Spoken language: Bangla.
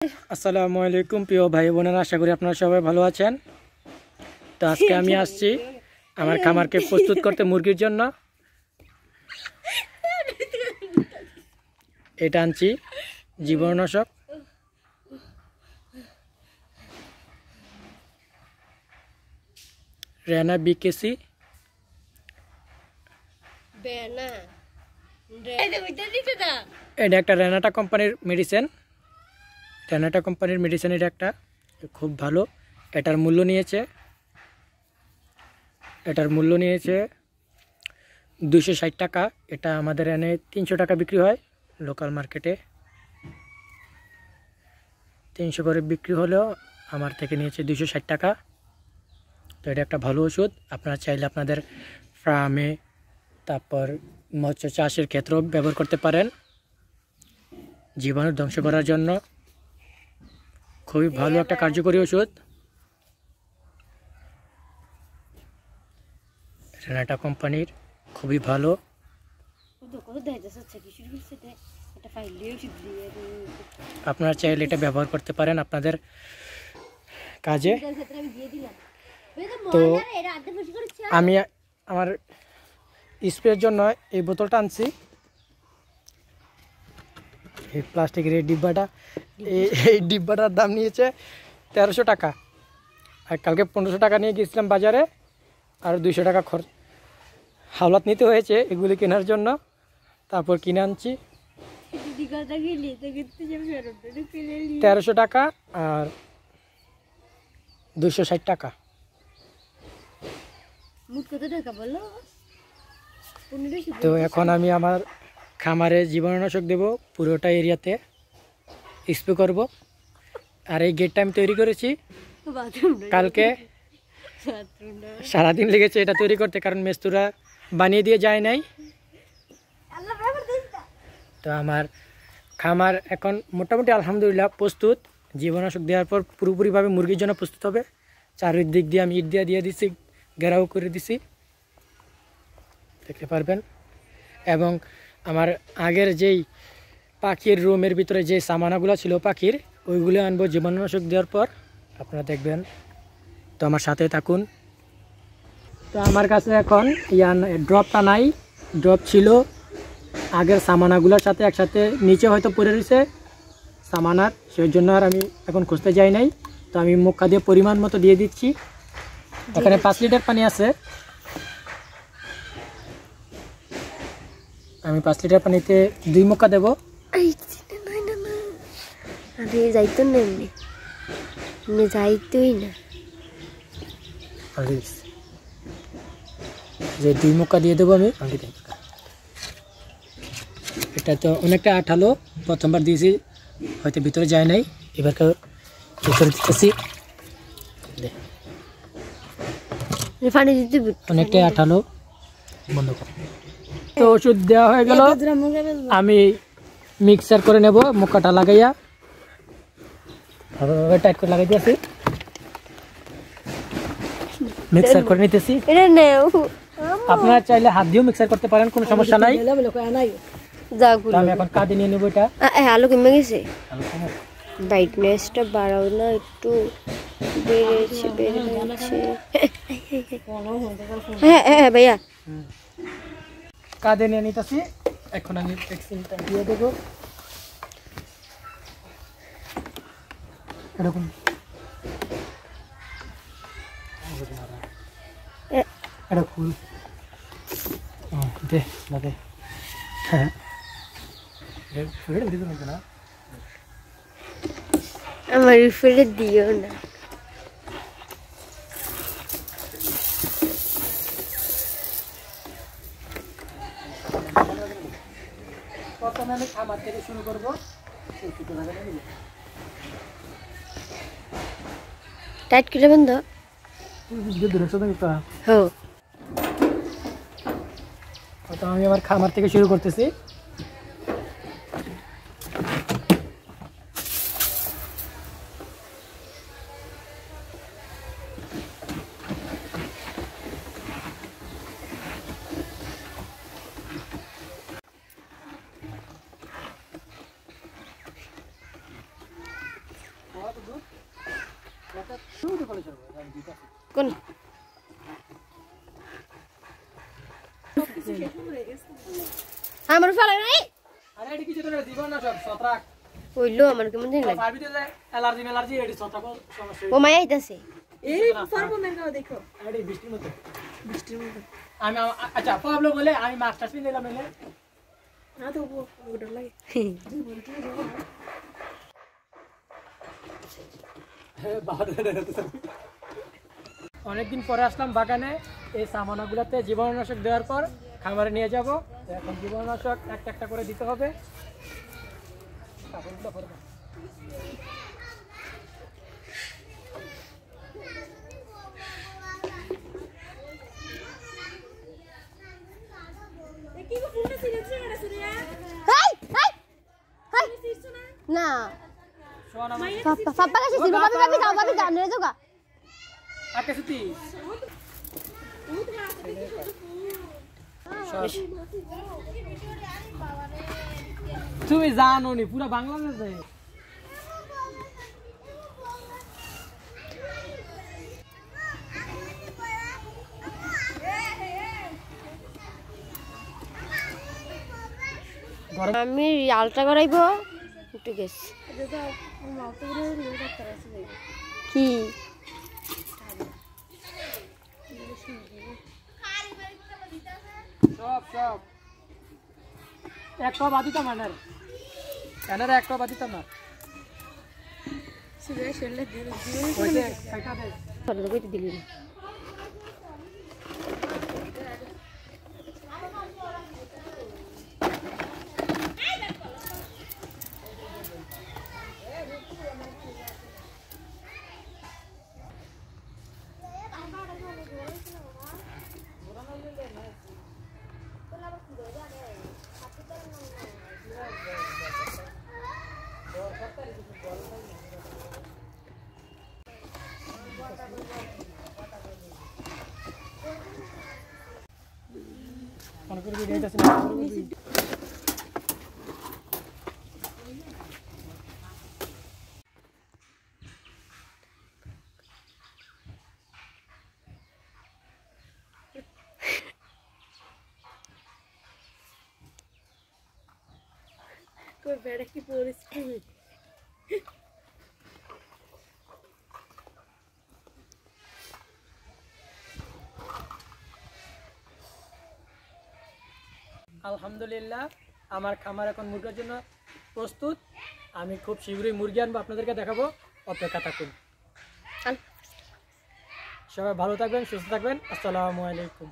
আসসালামু আলাইকুম প্রিয় ভাই বোনেরা, আশা করি আপনারা সবাই ভালো আছেন। তো আজকে আমি আসছি আমার খামারকে প্রস্তুত করতে মুরগির জন্য। এটা আনছি জীবাণুনাশক। রেনা বিকেসি। এটা একটা রেনাটা কোম্পানির মেডিসিন। রেনাটা কোম্পানির মেডিসিন এটা একটা খুব ভালো। এটার মূল্য নিয়েছে 260 টাকা। এটা আমাদের এনে 300 টাকা বিক্রি হয়। লোকাল মার্কেটে 300 করে বিক্রি হলেও আমার থেকে নিয়েছে 260 টাকা। তো এটা একটা ভালো ওষুধ। আপনারা চাইলে আপনাদের ফার্মে, তারপর মৎস্য চাষের ক্ষেত্রেও ব্যবহার করতে পারেন। জীবাণু ধ্বংস করার জন্য খুবই ভালো একটা কার্যকরী ওষুধ। রেনাটা কোম্পানির খুবই ভালো। আপনারা চাইলে এটা ব্যবহার করতে পারেন আপনাদের কাজে। তো আমি আমার স্প্রের জন্য এই বোতলটা আনছি। এই প্লাস্টিকের এই ডিব্বাটার দাম নিয়েছে 1300 টাকা। আর কালকে 1500 টাকা নিয়ে গিয়েছিলাম বাজারে। আর 200 টাকা হাওলাত নিতে হয়েছে এগুলি কেনার জন্য। তারপর কিনে আনছি 1300 টাকা আর 260 টাকা। তো এখন আমি আমার খামারে জীবাণুনাশক দেব, পুরোটা এরিয়াতে স্প্রে করব। আর এই গেটটা আমি তৈরি করেছি কালকে। সারাদিন লেগেছে এটা তৈরি করতে, কারণ মেস্তুরা বানিয়ে দিয়ে যায় নাই। তো আমার খামার এখন মোটামুটি আলহামদুলিল্লাহ প্রস্তুত। জীবাণুনাশক দেওয়ার পর পুরোপুরিভাবে মুরগির জন্য প্রস্তুত হবে। চারিদিক দিয়ে আমি ইট দিয়ে দিছি, ঘেরাও করে দিছি, দেখতে পারবেন। এবং আমার আগের যেই পাখির রুমের ভিতরে যে সামানাগুলো ছিল পাখির, ওইগুলো আনবো জীবাণুনাশক দেওয়ার পর, আপনারা দেখবেন। তো আমার সাথে থাকুন। তো আমার কাছে এখন ড্রপটা নাই। ড্রপ ছিল আগের সামানাগুলোর সাথে একসাথে নিচে হয়তো পড়ে রয়েছে সামানার, সেই জন্য আর আমি এখন খুঁজতে যাই নাই। তো আমি মুখা দিয়ে পরিমাণ মতো দিয়ে দিচ্ছি। এখানে 5 লিটার পানি আছে। আমি 5 লিটার পানিতে 2 মুখা দেব। যে 2 মুখা দিয়ে দেবো আমি। এটা তো অনেকটা আঠালো, প্রথমবার দিয়েছি হয়তো ভিতরে যায় নাই, এবার ভিতরে দিতেছি। অনেকটাই আঠালো। বন্ধ কর। তো ওষুধ দেওয়া হয়ে গেল। আমি মিক্সার করে নেব। মুখাটা লাগাইয়া টাইট করে লাগাই দিয়েছি, মিক্সার করে নিতেছি। আপনারা চাইলে হাত দিয়েও মিক্সার করতে পারেন, কোনো সমস্যা নাই। আমি এখন কাঁদে নিয়ে নেবো। এটা আলো কমে গেছে, ব্রাইটনেসটা বাড়াও না একটু। বেড়েছে হ্যাঁ ভাইয়া। কাঁদে নিয়ে নিতেছি। এখন আমি ভ্যাকসিনটা দিয়ে দেবো। এরকম এটা ফুল দে লাগে। হ্যাঁ না, আমার ফেলে দিও না। প্রথমে আমি খামার থেকে শুরু করবো। টাইট করে বন্ধ। তো আমি আমার খামার থেকে শুরু করতেছি। কোন আমার ফেলে নাই আরে এটি কিছু তোরা দিব না সব ছত্রাক হইলো আমার কেমন জানি লাগে ভাবি দিলে অ্যালার্জি মেলার্জি এটি ছত্রাক সমস্যা ও মায়া আইতাছে এই পারবো না গাও দেখো এটি বৃষ্টির মতো বৃষ্টির মধ্যে আমি আচ্ছা প্রবলেম হলে আমি মাস্টার পিন দিলাম এলে না তো ওটা লাগে অনেকদিন পরে আসলাম বাগানে এই সামানাগুলোতে জীবাণুনাশক দেওয়ার পর খামারে নিয়ে যাব এখন জীবাণুনাশক একটা একটা করে দিতে হবে কাপড়গুলো ভরে দাও। কি গো ফোনটা সিরিয়াস না সুরিয়া হাই হাই হাই না শোন আমার পাপা কাছে ছিল ভাবি যাও নিয়ে যাও গা আটকে সুতি তুমি জানো নি পুরো বাংলাদেশে আমি আলট্রা করাইবো একটু গেছ কি সব সব একটা বাদিতাম আনার এনার একটা বাদিতাম না সুরিয়া শেলে দিও ওইতে কাটা দে ফটো কইতে দিলি না মনে করি ভিডিও আছে না কই বেড়া কি পরিস্থিতি আলহামদুলিল্লাহ আমার খামার এখন মুরগির জন্য প্রস্তুত আমি খুব শীঘ্রই মুরগি আনবো আপনাদেরকে দেখাবো অপেক্ষা থাকুন সবাই ভালো থাকবেন সুস্থ থাকবেন আসসালামু আলাইকুম